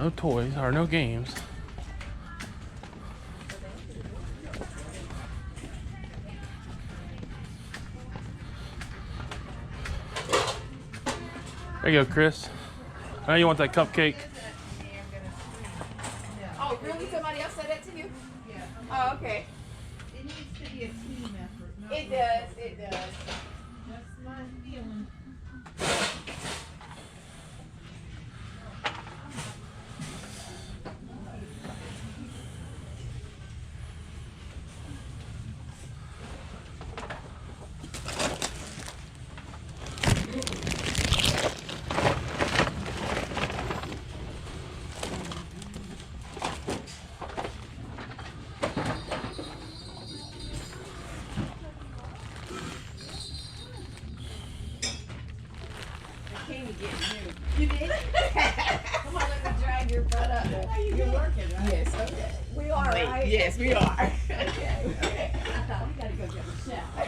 no toys or no games. There you go, Chris. I know you want that cupcake. Oh, really? Somebody else said that to you? Yeah. Oh, okay. It needs to be a team effort. It does. It does. That's my feeling. You did? Come on, let me drag your butt up. You're working, right? Yes, okay. We are, right? Yes, we are. Okay. I thought we gotta go get a shower.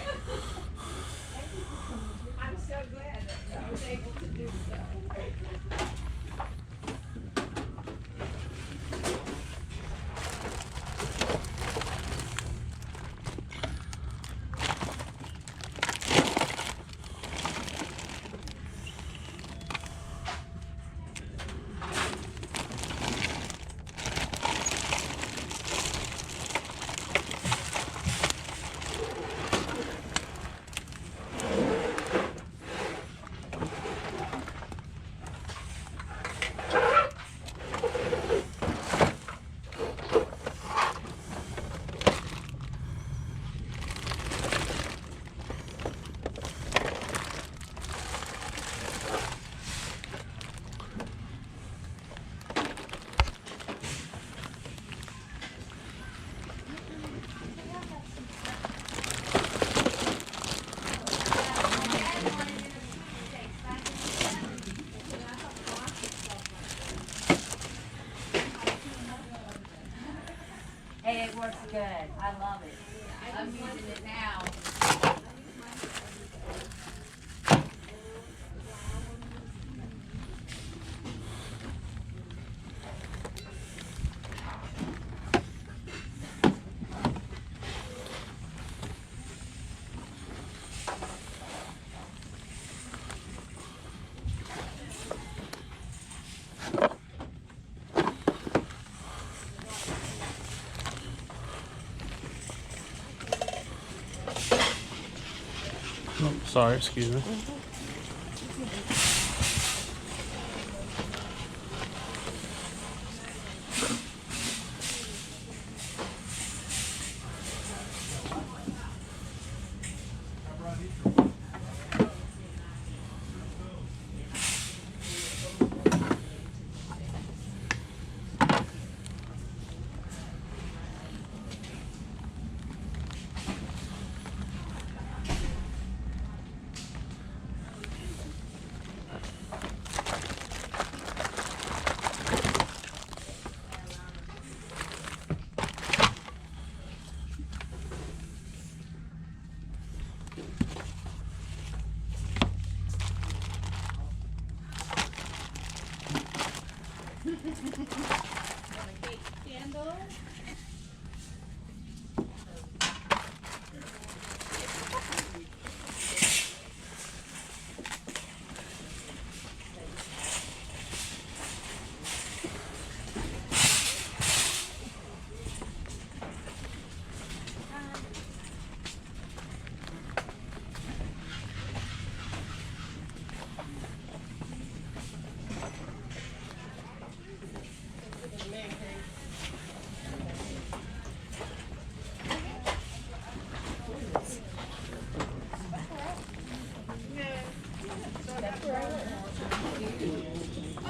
I'm so glad that I was able to do so. It works good. I love it. I'm using it now. Oh, sorry, excuse me.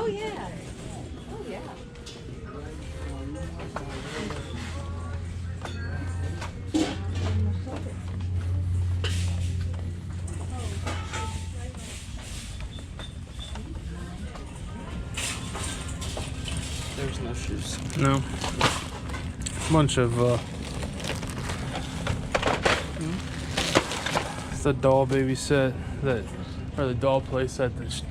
Oh, yeah. Oh, yeah. There's no shoes. No. Bunch of it's the doll baby set that, or the doll play set that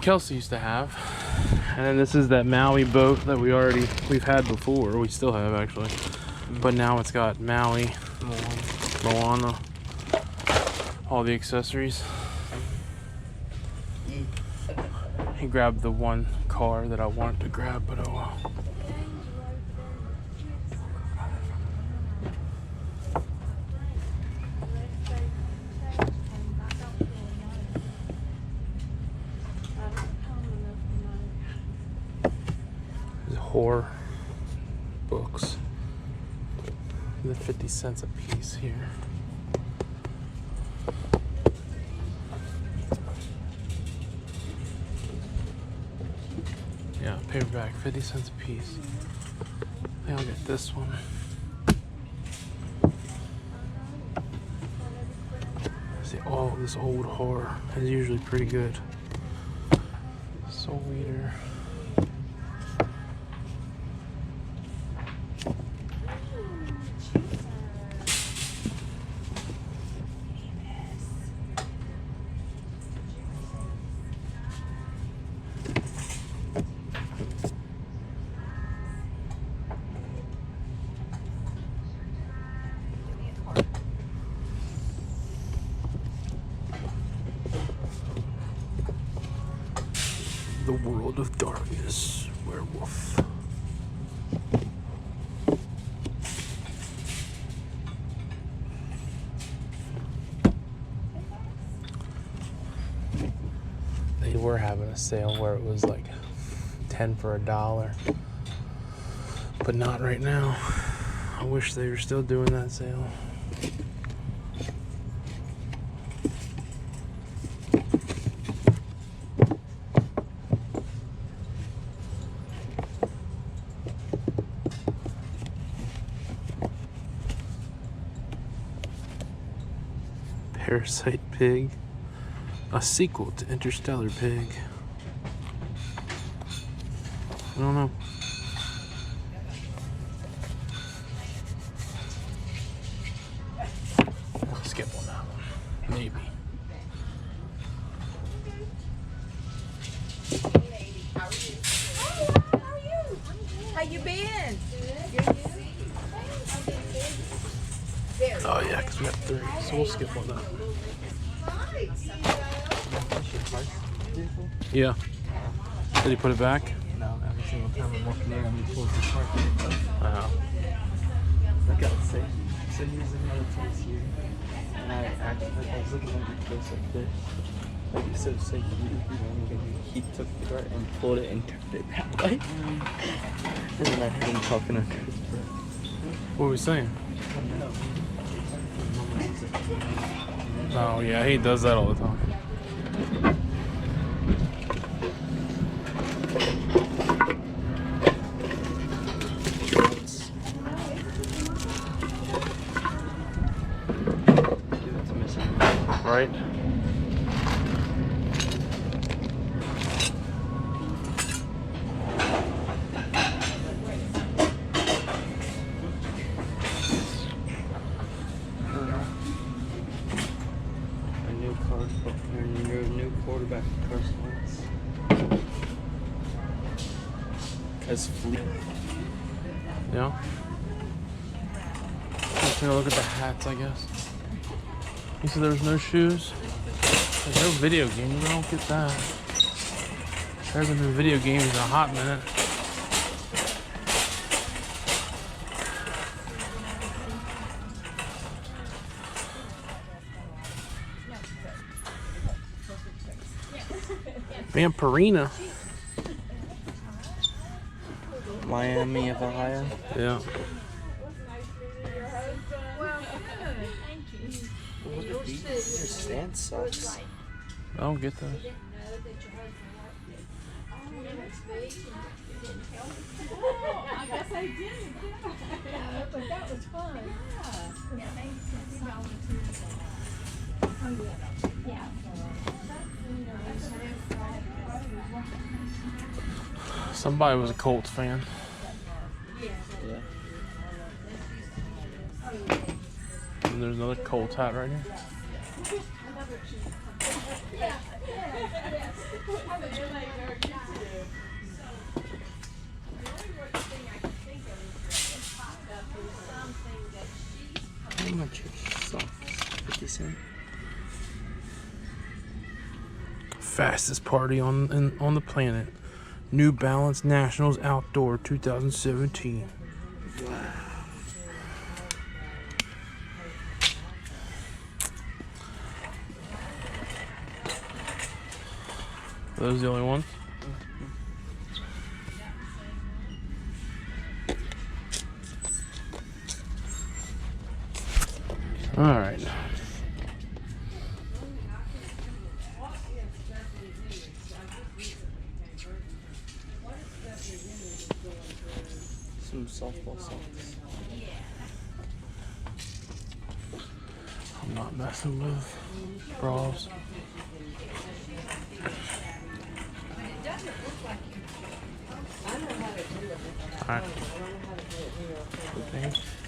Kelsey used to have. And then this is that Maui boat that we've had before. We still have actually. But now it's got Maui, Moana, all the accessories. He grabbed the one car that I wanted to grab, but oh well. Horror books. They're 50 cents a piece here. Yeah, paperback, 50 cents a piece. I think I'll get this one. See, oh, this old horror is usually pretty good. Soul Eater. The World of Darkness, werewolf. They were having a sale where it was like 10 for $1, but not right now. I wish they were still doing that sale. Parasite Pig, a sequel to Interstellar Pig. I don't know. I'll skip on that one. Maybe. How you been? Oh yeah, because we got 3, so we'll skip on that. Yeah. Did he put it back? No, every single time I'm walking in, he pulls the cart. Look at it, so here's another place here. And I was looking at the place like this. Like it's so safe, he took the cart and pulled it and turned it that way. And then I heard him talking under his breath. What were we saying? Oh yeah, he does that all the time. Right? New quarterback for Carson Wentz. As fleet. Yeah. Let's take a look at the hats, I guess. You said there was no shoes? There's no video games. I don't get that. There hasn't been video games in a hot minute. Vampirina. Miami of Ohio. Yeah. Look at these. Your stand sucks. I don't get that. I guess I didn't. But that was fun. Somebody was a Colts fan. Yeah. And there's another Colts hat right here. How much is socks? 50 cents. Fastest party on the planet. New Balance Nationals Outdoor 2017. Wow. Are those the only ones? All right. Some softball socks. I'm not messing with bras. All right. Thanks.